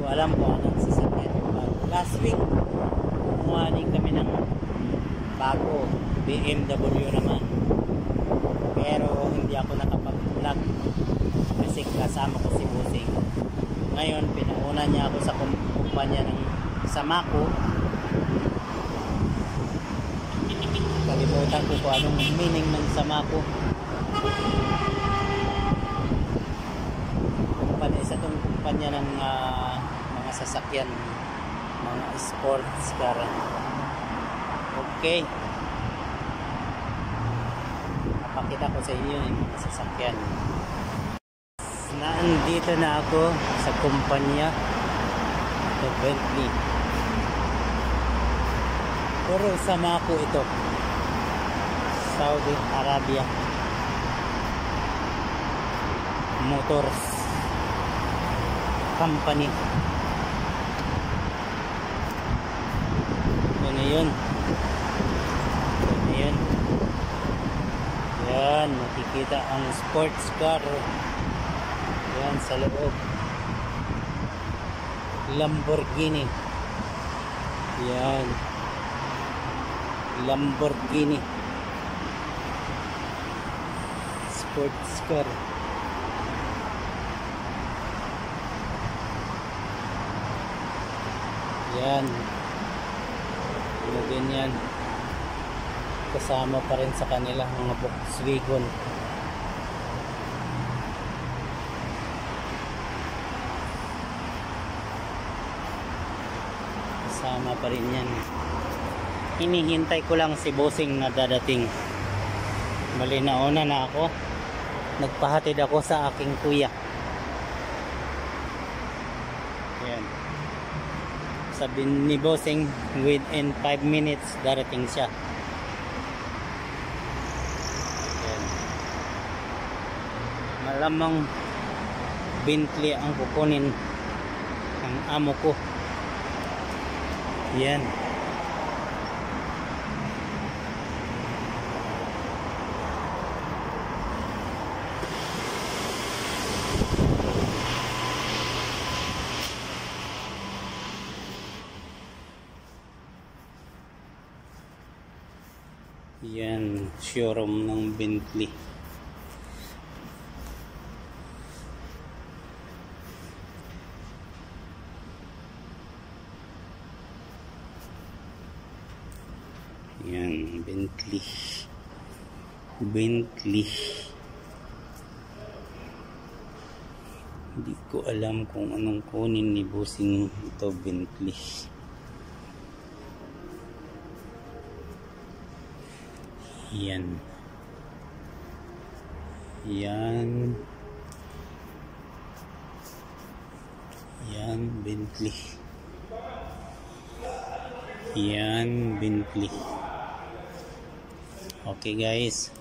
alam kung anong sasakyan. Last week, kumuha din kami ng bago, BMW naman. Pero hindi ako nakapag-vlog kasi kasama ko si Busing. Ngayon, pinauna niya ako sa kumpanya ng Samaco. Kalimutan ko kung anong meaning ng Samaco. Isa itong kumpanya ng mga sasakyan, mga sports car. Okay, napakita ko sa inyo yung mga sasakyan. Nandito na ako sa kumpanya ng Bentley. Puro Samaco ito, Saudi Arabia Motors Company. Ito na yun. Yan, makikita ang sports car. Yan sa loob, Lamborghini. Yan, Lamborghini sports car. Yan, ganyan. Kasama pa rin sa kanila mga Volkswagen. Kasama pa rin yan. Hinihintay ko lang si Bossing na dadating. Bali, nauna na ako. Nagpahatid ako sa aking kuya. Yan, sabi ni Bossing within 5 minutes darating siya. Yan. Malamang Bentley ang kukunin ng amo ko. Yan. Yan, showroom ng Bentley. Yan, Bentley. Hindi ko alam kung anong kunin ni Bossing ito, Bentley. Yan, Bentley. Okay guys,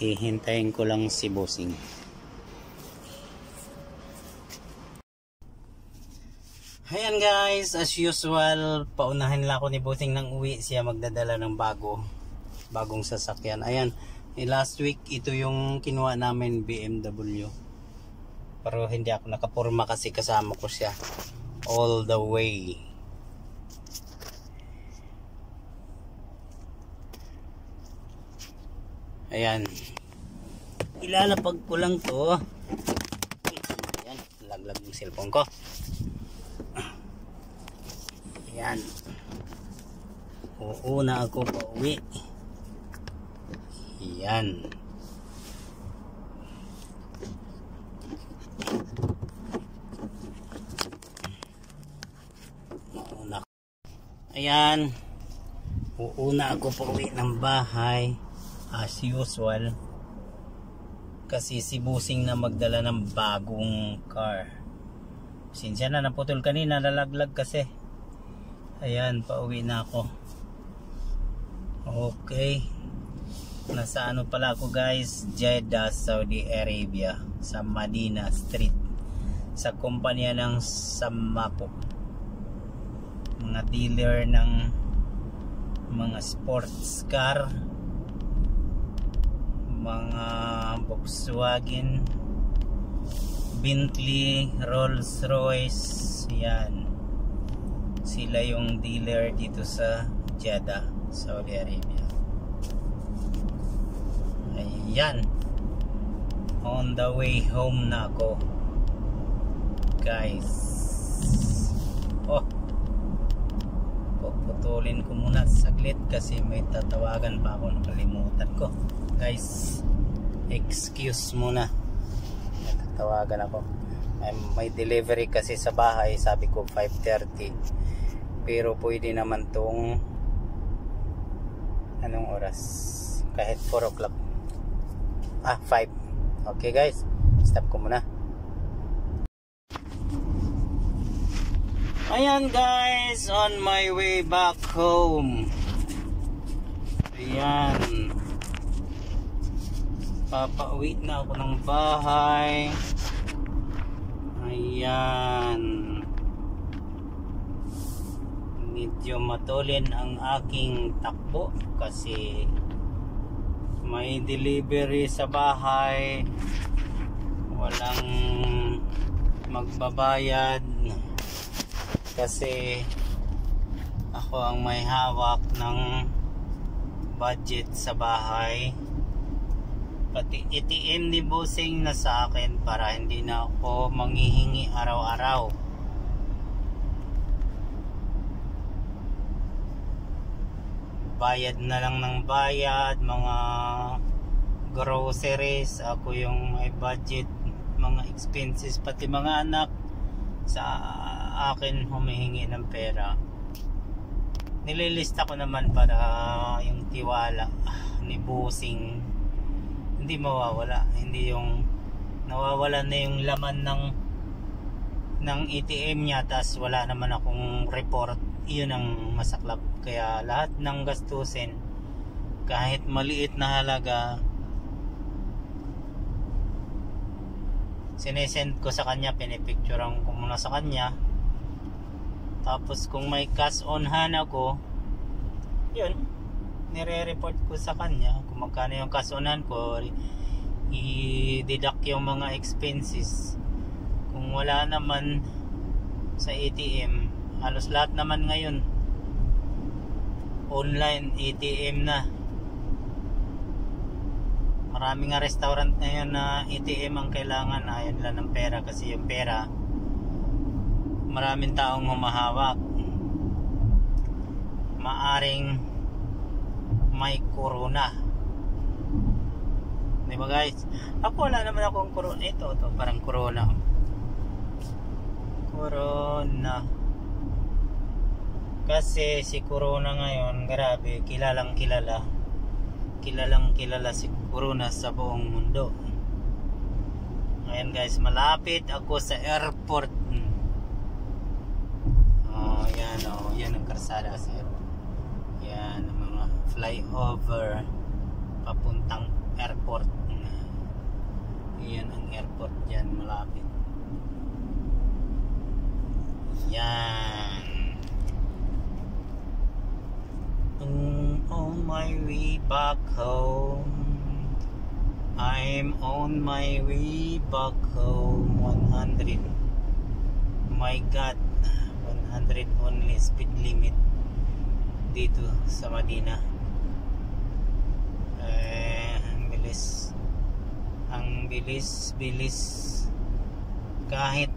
hihintayin ko lang si Bossing. Ayan guys, as usual, paunahin lang ako ni Bossing ng uwi. Siya magdadala ng bagong sasakyan. Ayan, last week ito yung kinuha namin, BMW. Pero hindi ako nakapurma kasi kasama ko siya all the way. Ayan, ilalapag ko lang to. Ayan, laglag yung cellphone ko. Ayan, uuna ako pa uwi. Ayan, mauna. Ayan, uuna ako pa uwi ng bahay as usual, kasi si Bossing na magdala ng bagong car. Sinsya na, naputol kanina, nalaglag kasi. Ayan, pauwi na ako. Okay, nasa ano pala ako guys, Jeddah, Saudi Arabia, sa Medina Street, sa kumpanya ng Samaco, mga dealer ng mga sports car, mga Volkswagen, Bentley, Rolls-Royce, yan. Sila yung dealer dito sa Jeddah, Saudi Arabia. Ayan. On the way home na ako, guys. Oh, puputulin ko muna saglit kasi may tatawagan pa ako, nakalimutan ko, guys. Excuse muna, may tatawagan ako. May delivery kasi sa bahay, sabi ko 5:30, pero pwede naman tong anong oras, kahit 4 o'clock, 5. Okay guys, stop ko muna. Ayan guys, on my way back home. Ayan, papauwi na ako ng bahay. Ayan, medyo matulin ang aking takbo kasi may delivery sa bahay, walang magbabayad kasi ako ang may hawak ng budget sa bahay. Pati ATM ni Bossing na sa akin para hindi na ako manghihingi araw-araw. Bayad na lang ng bayad, mga groceries, ako yung may budget, mga expenses, pati mga anak sa akin humihingi ng pera. Nililista ko naman para yung tiwala ni Bossing hindi mawawala, hindi yung nawawala na yung laman ng ATM niya tas wala naman akong report. Yun ang masaklap. Kaya lahat ng gastusin, kahit maliit na halaga, sinesend ko sa kanya, pinipicturean ko muna sa kanya. Tapos kung may cash on hand ako, yun, nire-report ko sa kanya kung magkano yung cash on hand ko, i-deduct yung mga expenses. Kung wala naman sa ATM, halos lahat naman ngayon online ATM na. Maraming nga restaurant ngayon na ATM ang kailangan, ayaw nila ng pera kasi yung pera maraming taong humahawak. Maaring may corona, di ba guys? Ako wala naman akong corona. Ito parang corona kasi si corona ngayon, grabe, kilalang kilala si corona sa buong mundo. Ngayon guys, malapit ako sa airport. Yan ang karsada sa airport. Yan ang mga flyover papuntang airport. Yan ang airport dyan, malapit. Yan. On my way back home, I'm on my way back home. 100, my God, 100 only speed limit dito sa Madina. Ang bilis kahit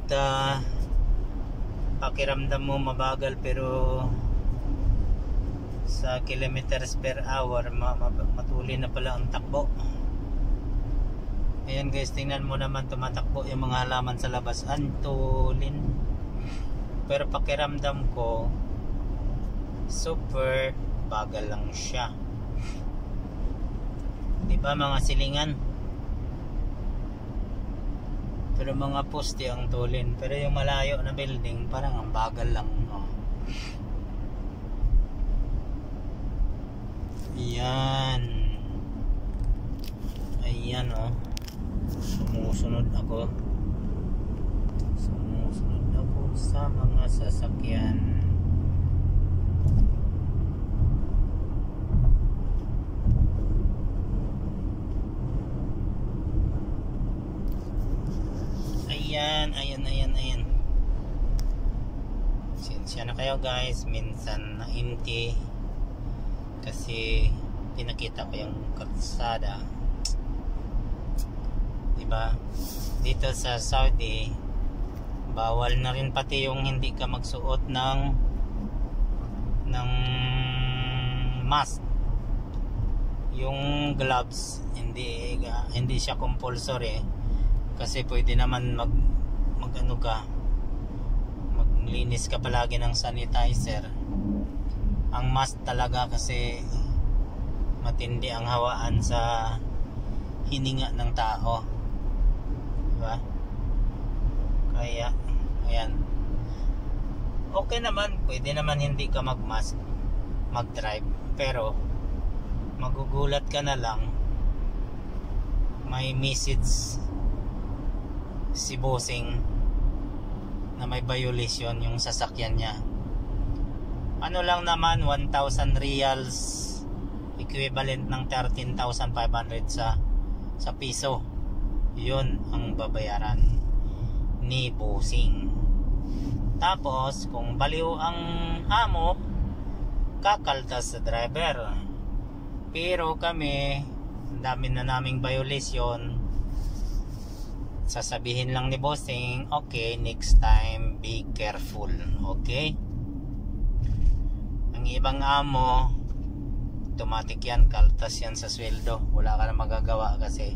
pakiramdam mo mabagal, pero sa kilometers per hour matuloy na pala ang takbo. Ayan guys, tingnan mo naman, tumatakbo yung mga halaman sa labas, antulin, pero pakiramdam ko super bagal lang siya, di ba mga silingan? Pero mga poste ang tulin, pero yung malayo na building parang ang bagal lang. Ayan sumusunod ako sa mga sasakyan. pasensya na kayo guys, minsan na empty kasi pinakita ko yung kalsada, diba? Dito sa Saudi bawal na rin pati yung hindi ka magsuot ng mask. Yung gloves hindi siya compulsory kasi pwede naman mag-ano ka, maglinis ka palagi ng sanitizer. Ang mask talaga kasi matindi ang hawaan sa hininga ng tao, diba? Kaya ayan, okay naman, pwede naman hindi ka mag-mask mag-drive, pero magugulat ka na lang, may message si bossing na may violation yung sasakyan niya. Ano lang naman, 1,000 reals, equivalent ng 13,500 sa piso. Yun ang babayaran ni bossing. Tapos kung baliw ang amo, kakaltas sa driver. Pero kami, ang dami na naming violation, sasabihin lang ni bossing, okay, next time be careful, okay? Ang ibang amo, automatic yan, kaltas yan sa sweldo, wala ka na magagawa kasi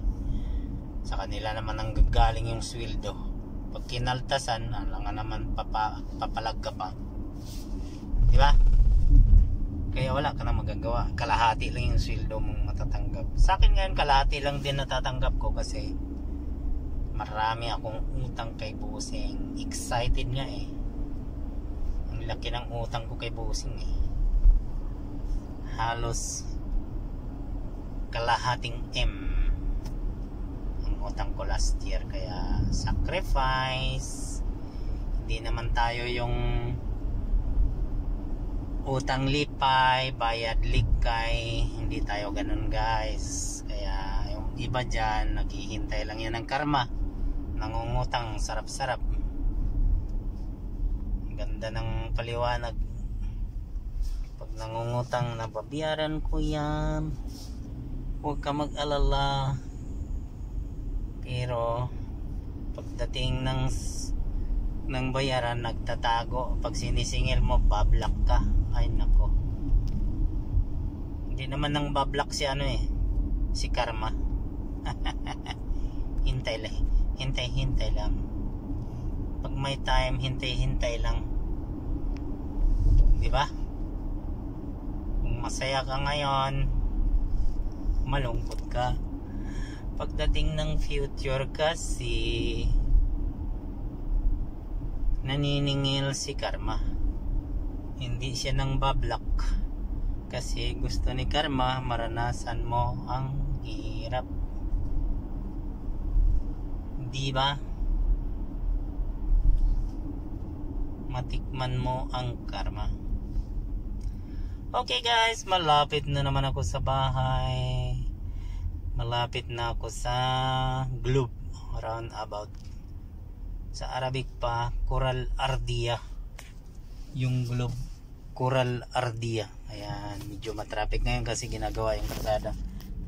sa kanila naman ang gagaling yung sweldo. Pag kinaltasan, alangan naman papalag ka pa, diba? Kaya wala ka na magagawa, kalahati lang yung sweldo mong matatanggap. Sa akin ngayon kalahati lang din natatanggap ko kasi marami akong utang kay bossing. Excited nga eh, ang laki ng utang ko kay bossing eh, halos kalahating M ang utang ko last year. Kaya sacrifice, hindi naman tayo yung utang lipay, bayad likay, hindi tayo ganun guys. Kaya yung iba dyan, naghihintay lang yan ng karma, nangungutang sarap-sarap. Ganda ng paliwanag. Pag nangungutang, nababayaran ko yan, huwag ka mag-alala. Pero pagdating ng bayaran, nagtatago. Pag sinisingil mo, bablock ka. Ay nako, hindi naman nang bablock si ano eh, si karma. hintay lang. Pag may time, hintay lang, diba? Kung masaya ka ngayon, malungkot ka pagdating ng future kasi naniningil si karma. Hindi siya nang bablock kasi gusto ni karma maranasan mo ang hirap, diba? Matikman mo ang karma. Okay guys, malapit na naman ako sa bahay. Malapit na ako sa Globe roundabout. Sa Arabic pa, Coral Ardia. Yung Globe, Coral Ardia. Ayan, medyo matraffic ngayon kasi ginagawa yung karsada.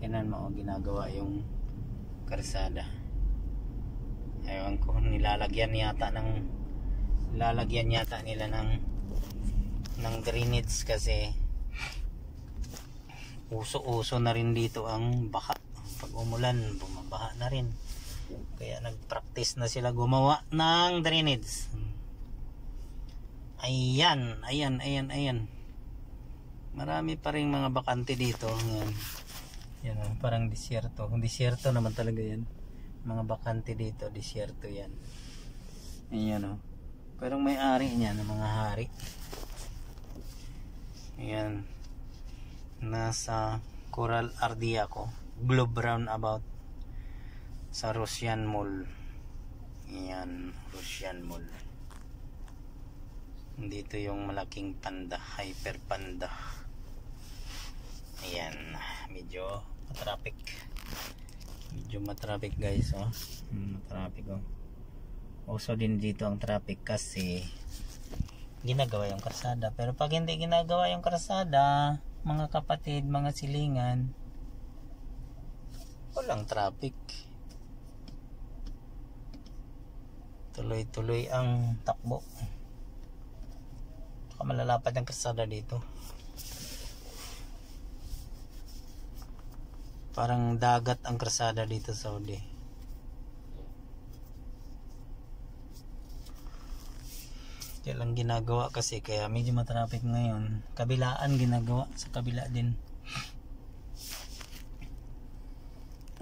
Tingnan mo, ginagawa yung karsada. Ewan ko, nilalagyan yata nila ng drainage kasi uso-uso na rin dito ang baha. Pag umulan, bumabaha na rin. Kaya nag-practice na sila gumawa ng drainage. Ayan. Marami pa rin mga bakante dito. Yan, parang disyerto. Disyerto naman talaga yan. Mga bakante dito, disyerto yan. Ayan o. Parang may ari niyan, mga hari. Ayan. Nasa Coral Ardia ko. Globe roundabout sa Russian Mall. Ayan, Russian Mall. Dito yung malaking panda, hyper panda. Ayan, medyo matraffic. Medyo matraffic guys, oh. Matraffic, oh. Also din dito ang traffic kasi ginagawa yung karsada. Pero pag hindi ginagawa yung karsada, mga kapatid, mga silingan, walang traffic. Tuloy-tuloy ang takbo. Saka malalapad ang karsada dito. Parang dagat ang karsada dito sa Saudi. Kaya lang ginagawa kasi, kaya medyo matraffic ngayon. Kabilaan ginagawa, sa kabila din.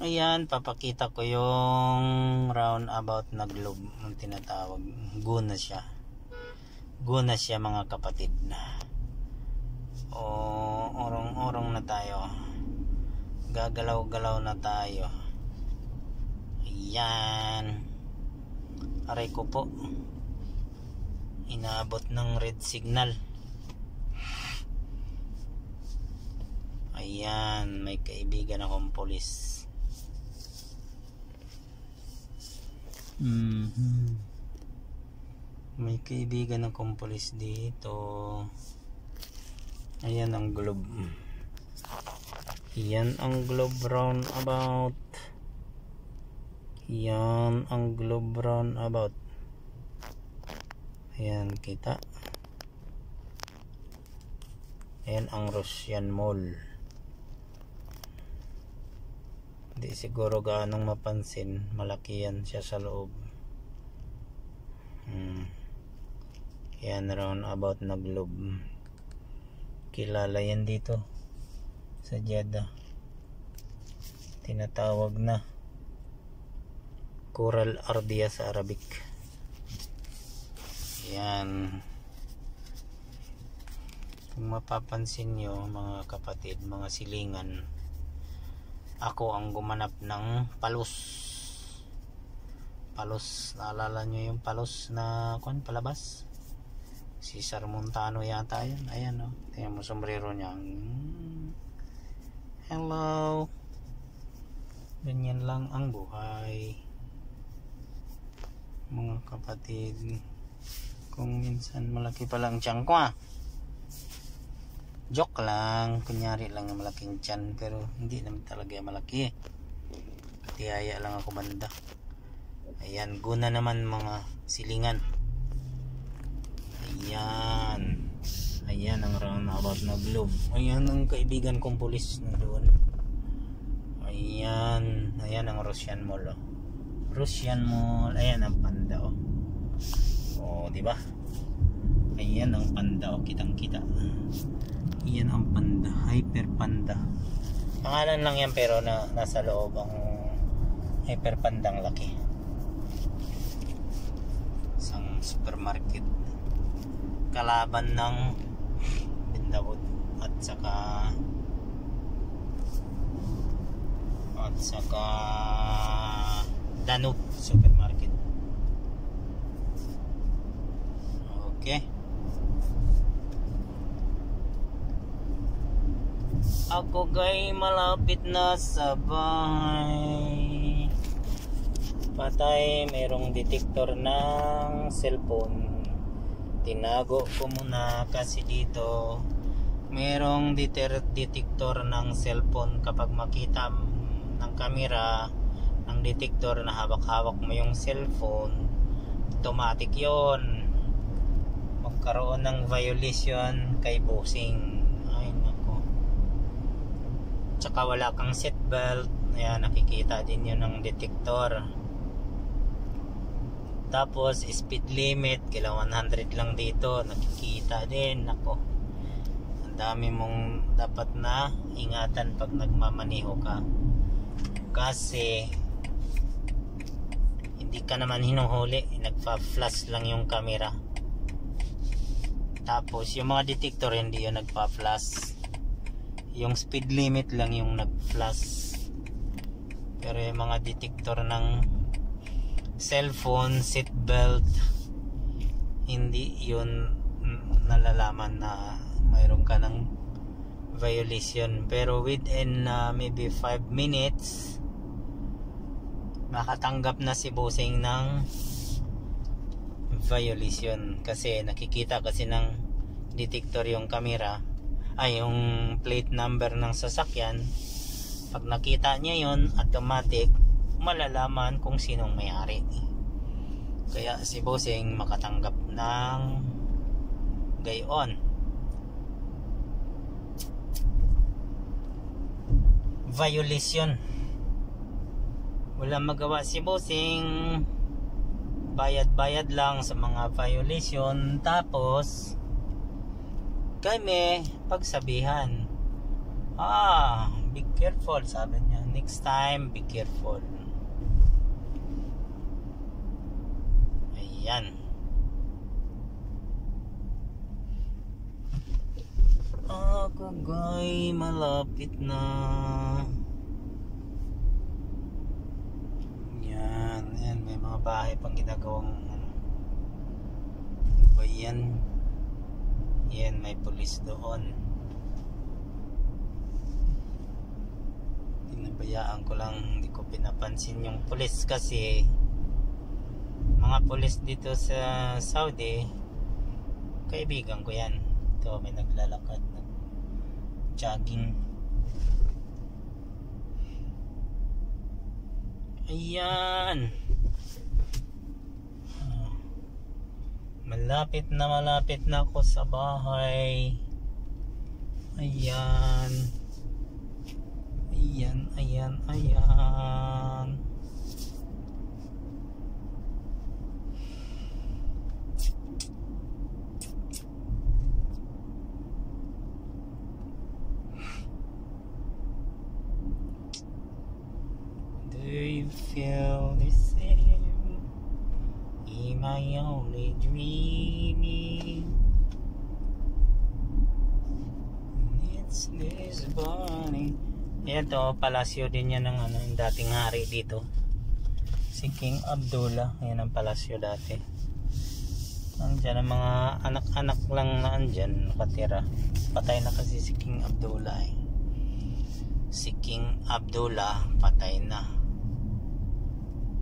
Ayan, papakita ko yung roundabout na globe ang tinatawag. Guna siya. Guna siya mga kapatid. O, orong-orong na tayo. Gagalaw-galaw na tayo. Ayan. Aray ko po. Inaabot ng red signal. Ayan, may kaibigan akong pulis. May kaibigan akong pulis dito. Ayan ang globe. Yan ang globe roundabout. Yan ang globe roundabout. Ayan, kita. Ayan ang Russian Mall. Hindi siguro gaanong mapansin. Malaki yan siya sa loob. Ayan, roundabout na globe. Kilala yan dito sa Jeddah. Tinatawag na Coral Ardia sa Arabic. Yan. Kung mapapansin nyo mga kapatid, mga silingan, ako ang gumanap ng palos. Palos, naalala nyo yung palos na palabas? Cesar Montano yata yun. Ayan o, tingnan mo sombrero niya. Hello. Ganyan lang ang buhay mga kapatid. Kung minsan malaki pa lang tiyan ko joke lang, kunyari lang na malaking tiyan, pero hindi naman talaga malaki. Tiyaya lang ako banda. Ayan, guna naman mga silingan. Ayan. Ayan ang roundabout na globe. Ayan ang kaibigan kong pulis na doon. Ayan. Ayan ang Russian Mall. Russian Mall. Ayan ang panda diba? Ayan ang panda kitang-kita. Ayan ang panda, Hyper Panda. Pangalan lang yan pero nasa loob ang Hyper Pandang laki. Isang supermarket. Kalaban ng Bindawod at saka Danube Supermarket. Okay. Ako gay malapit na sa bahay. Patay, merong detektor ng cellphone. Tinago ko muna kasi dito merong detektor ng cellphone. Kapag makita ng camera ng detektor na hawak-hawak mo yung cellphone, automatic yon magkaroon ng violation kay bossing. Ay nako. Tsaka wala kang seatbelt. Ayan, nakikita din yun ng detektor. Tapos speed limit kila 100 lang dito, nakikita din. Nako, ang dami mong dapat na ingatan pag nagmamaneho ka, kasi hindi ka naman hinuhuli, nagpa-flash lang yung camera. Tapos yung mga detektor hindi yung nagpa-flash, yung speed limit lang yung nag-flash. Pero yung mga detektor ng cellphone, seatbelt, hindi yun nalalaman na mayroon ka ng violation. Pero within maybe 5 minutes makatanggap na si bossing ng violation kasi nakikita kasi ng detector yung camera ay yung plate number ng sasakyan. Pag nakita niya yon, automatic malalaman kung sinong may-ari. Kaya si bossing makatanggap ng gayon. Violation. Wala magawa si bossing. Bayad-bayad lang sa mga violation. Tapos kami pagsabihan, be careful, sabi niya. Next time, be careful. Ayan. Ako guys, malapit na. Yan, may mga bahay pang ginagawang ba yan? Yan, may pulis doon. Pinabayaan ko lang, hindi ko pinapansin yung pulis kasi mga pulis dito sa Saudi, kaibigan ko yan. Ito, may naglalakad, jogging. Ayan. Malapit na ako sa bahay. Ayan. Do you feel the same? Am I only dreaming? It's this burning. Ayan to, palasyo din yan ng yung dating hari dito. Si King Abdullah. Ayan ang palasyo dati. Andyan ang mga anak-anak lang na andyan nakatira. Patay na kasi si King Abdullah eh. Si King Abdullah patay na.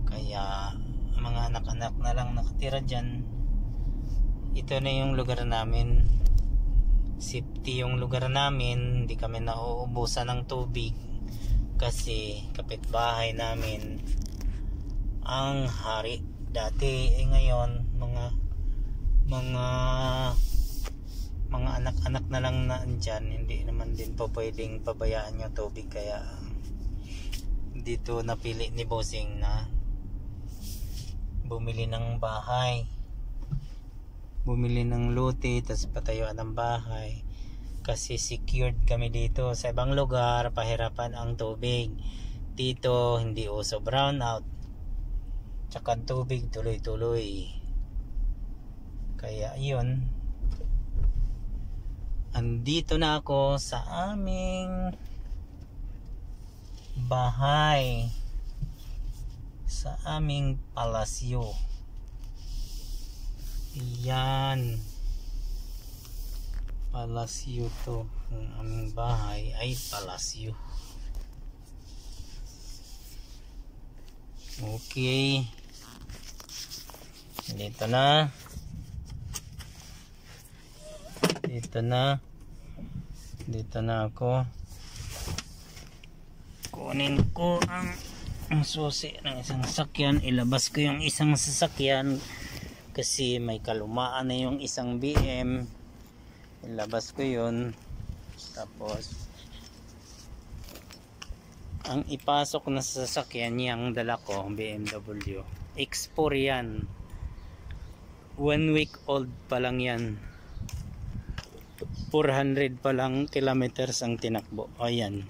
Kaya mga anak-anak na lang nakatira dyan. Ito na yung lugar namin. Safety yung lugar namin. Hindi kami nauubusan ng tubig kasi kapitbahay namin ang hari dati. Ngayon mga anak-anak na lang na andyan. Hindi naman din po pwedeng pabayaan yung tubig, kaya dito napili ni bossing na bumili ng bahay, bumili ng lote, tapos patayuan ng bahay kasi secured kami dito. Sa ibang lugar pahirapan ang tubig, dito hindi uso brownout, tsaka tubig tuloy-tuloy. Kaya yun, andito na ako sa aming bahay, sa aming palasyo. Yan, palasyo to. Ang aming bahay ay palasyo. Okay, dito na ako. Kunin ko ang susi ng isang sasakyan, ilabas ko yung isang sasakyan kasi may kalumaan na yung isang BM. Ilabas ko yun, tapos ang ipasok na sasakyan yung dala ko, BMW X4 yan. 1 week old pa lang yan, 400 pa lang kilometers ang tinakbo. Ayan,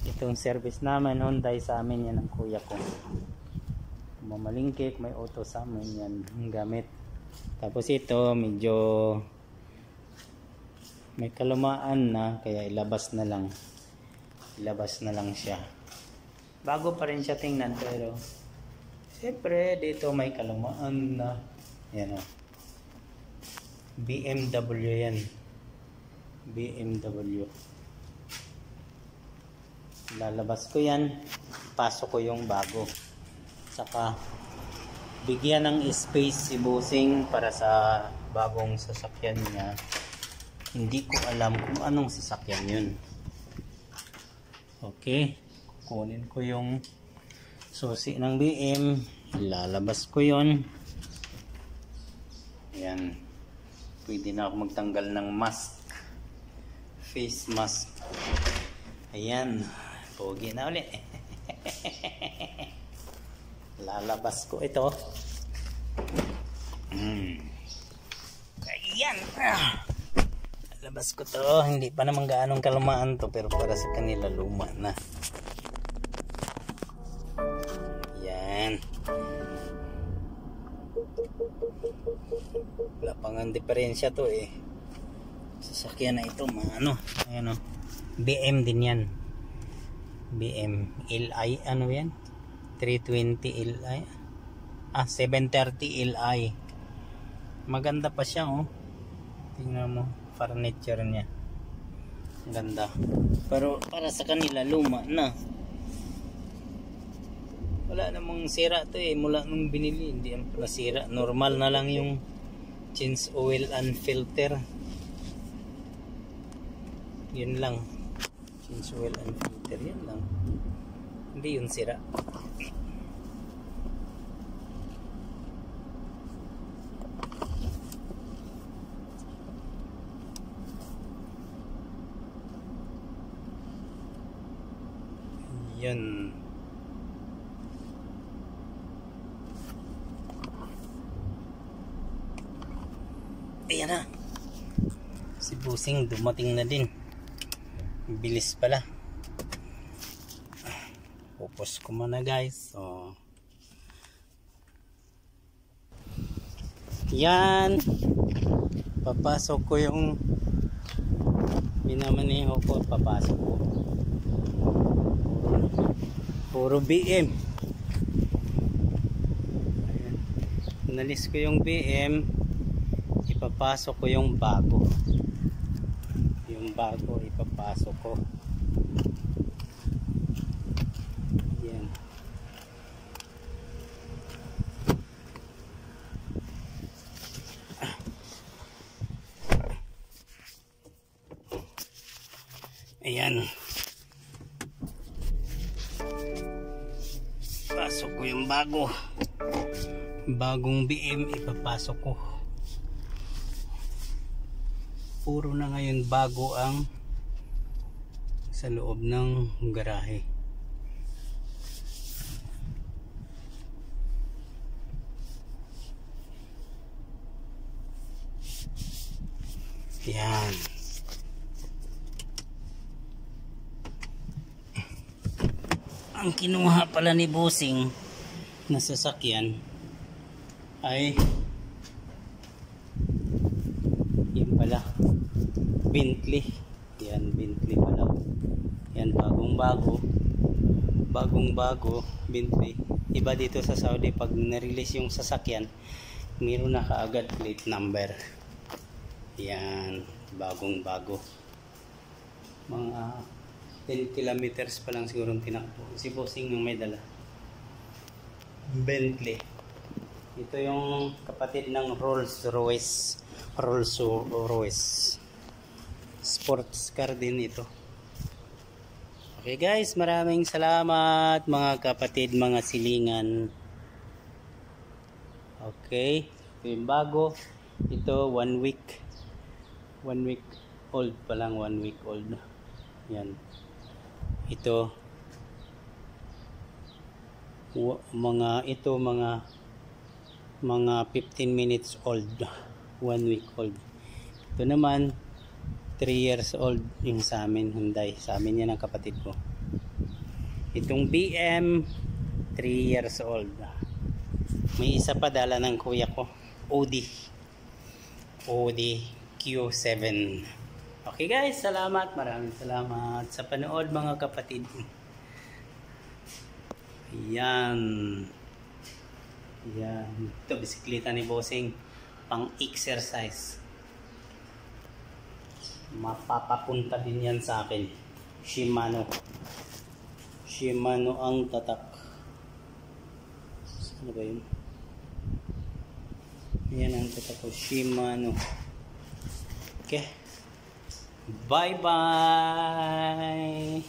itong service naman Hyundai sa amin yan ng kuya ko. Mamalingkik, may auto sa amin yan ang gamit. Tapos ito medyo may kalumaan na, kaya ilabas na lang siya. Bago pa rin siya tingnan, pero siyempre dito may kalumaan na. Yan o, BMW yan, BMW. Lalabas ko yan, pasok ko yung bago, saka bigyan ng space si bossing para sa bagong sasakyan niya. Hindi ko alam kung anong sasakyan yun. Okay, kunin ko yung susi ng BM, ilalabas ko yon. Ayan, pwede na ako magtanggal ng mask, face mask. Ayan, pogi na ulit. Lalabas ko ito. Ayan. Lalabas ko to. Hindi pa naman gaanong kalumaan to, pero para sa kanila luma na. Ayan. Wala pang ang diferensya to eh. Sasakyan na ito mga ano. Ayan o. BM din yan. BM LI ano yan? 320 Li. 730 Li. Maganda pa siya oh. Tingnan mo furniture niya. Ganda. Pero para sa kanila luma na. Wala namang sira to eh mula nung binili. Hindi ang pala sira. Normal na lang yung change oil and filter. Yun lang. Change oil and filter. Yan lang. Hindi yun sira. Yan. Ayan na. Si bossing dumating na din. Bilis pala. Pupos ko muna guys. So, yan. Papasok ko yung minamaneho ko. Papasok ko. Puro BM. Ayan. Nalis ko yung BM. Ipapasok ko yung bago. Yung bago ipapasok ko. Yan. Ayan. Pasok ko yung bago. Bagong BM ipapasok ko. Puro na ngayon bago ang sa loob ng garahe. Yan. Ang kinuha pala ni bossing na sasakyan ay yun pala Bentley. Yan, Bentley pala. Yan, bagong bago Bentley. Iba dito sa Saudi pag na-release yung sasakyan meron na kaagad plate number. Yan, bagong bago. Mga 10 kilometers pa lang siguro tinakbo. Si bossing yung may dala Bentley. Ito yung kapatid ng Rolls Royce. Sports car din ito. Okay guys, maraming salamat mga kapatid, mga silingan. Okay, ito yung bago. Ito 1 week. 1 week old pa lang, 1 week old. Yan. Ito mga 15 minutes old, 1 week old. Ito naman 3 years old yung sa amin, Hyundai. Sa amin yan ang kapatid ko. Itong BM 3 years old. May isa pa dala ng kuya ko, Audi Q7. Okay guys, salamat, maraming salamat sa panood mga kapatid. Yan. Ito bisikleta ni bossing pang exercise. Mapapapunta din yan sa akin. Shimano ang tatak. Ano ba yun? Yan ang tatapos Shimano. Okay. Bye bye.